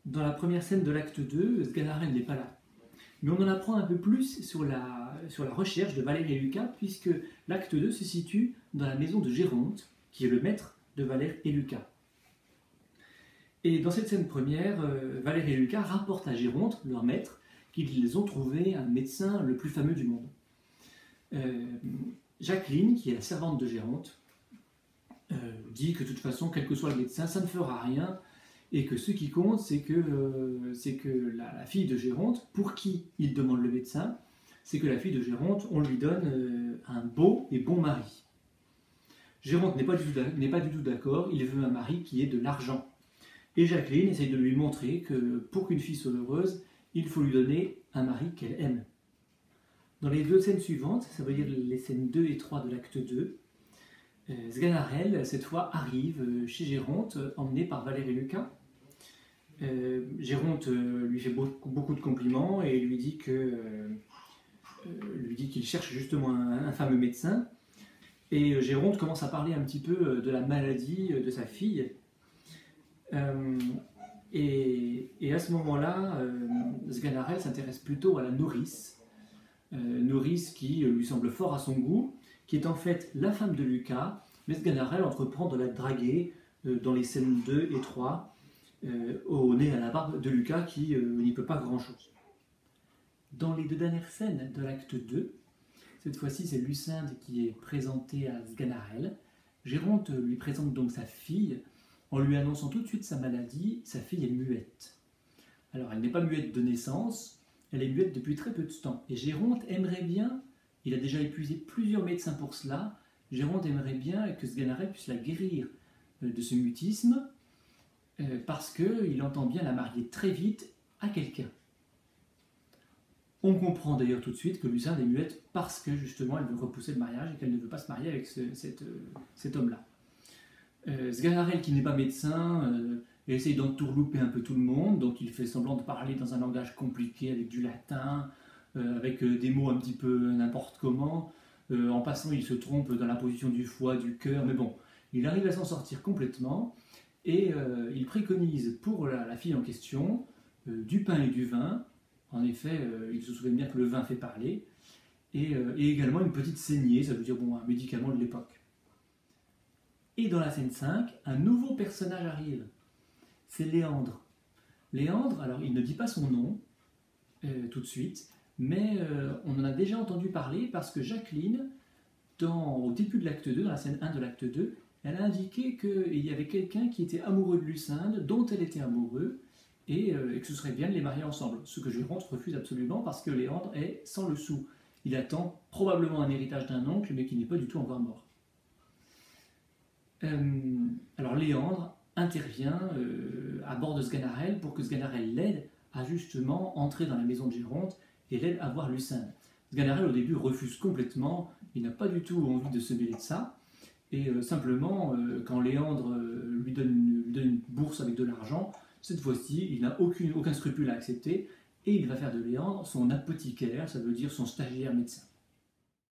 Dans la première scène de l'acte 2, Sganarelle n'est pas là. Mais on en apprend un peu plus sur la recherche de Valère et Lucas, puisque l'acte 2 se situe dans la maison de Géronte, qui est le maître de Valère et Lucas. Et dans cette scène première, Valère et Lucas rapportent à Géronte, leur maître, qu'ils ont trouvé un médecin le plus fameux du monde. Jacqueline, qui est la servante de Géronte, dit que de toute façon, quel que soit le médecin, ça ne fera rien, et que ce qui compte, c'est que la fille de Géronte, pour qui il demande le médecin, c'est que la fille de Géronte, on lui donne un beau et bon mari. Géronte n'est pas du tout d'accord, il veut un mari qui ait de l'argent. Et Jacqueline essaye de lui montrer que pour qu'une fille soit heureuse, il faut lui donner un mari qu'elle aime. Dans les deux scènes suivantes, ça veut dire les scènes 2 et 3 de l'acte 2, Sganarelle, cette fois, arrive chez Géronte, emmené par Valère et Lucas. Géronte lui fait beaucoup de compliments et lui dit qu'il cherche justement un fameux médecin. Et Géronte commence à parler un petit peu de la maladie de sa fille. Et à ce moment-là, Sganarelle s'intéresse plutôt à la nourrice. Nourrice qui lui semble fort à son goût, qui est en fait la femme de Lucas, mais Sganarelle entreprend de la draguer dans les scènes 2 et 3, au nez à la barbe de Lucas qui n'y peut pas grand-chose. Dans les deux dernières scènes de l'acte 2, cette fois-ci c'est Lucinde qui est présentée à Sganarelle. Géronte lui présente donc sa fille, en lui annonçant tout de suite sa maladie. Sa fille est muette. Alors elle n'est pas muette de naissance, elle est muette depuis très peu de temps. Et Géronte aimerait bien, il a déjà épuisé plusieurs médecins pour cela, Géronte aimerait bien que Sganarelle puisse la guérir de ce mutisme, parce qu'il entend bien la marier très vite à quelqu'un. On comprend d'ailleurs tout de suite que Lucinde est muette parce que justement elle veut repousser le mariage et qu'elle ne veut pas se marier avec cet homme-là. Sganarelle, qui n'est pas médecin, essaye d'entourlouper un peu tout le monde, donc il fait semblant de parler dans un langage compliqué avec du latin, avec des mots un petit peu n'importe comment. En passant, il se trompe dans la position du foie, du cœur, mais bon, il arrive à s'en sortir complètement et il préconise pour la fille en question du pain et du vin. En effet, il se souvient bien que le vin fait parler, et également une petite saignée, ça veut dire bon, un médicament de l'époque. Et dans la scène 5, un nouveau personnage arrive. C'est Léandre. Léandre, alors il ne dit pas son nom tout de suite, mais on en a déjà entendu parler parce que Jacqueline, au début de l'acte 2, dans la scène 1 de l'acte 2, elle a indiqué qu'il y avait quelqu'un qui était amoureux de Lucinde, dont elle était amoureuse, et que ce serait bien de les marier ensemble. Ce que Géronte refuse absolument parce que Léandre est sans le sou. Il attend probablement un héritage d'un oncle, mais qui n'est pas du tout encore mort. Alors Léandre intervient à bord de Sganarelle pour que Sganarelle l'aide à justement entrer dans la maison de Géronte et l'aide à voir Lucinde. Sganarelle au début refuse complètement, il n'a pas du tout envie de se mêler de ça, et simplement quand Léandre lui donne une bourse avec de l'argent, cette fois-ci il n'a aucun scrupule à accepter et il va faire de Léandre son apothicaire, ça veut dire son stagiaire médecin.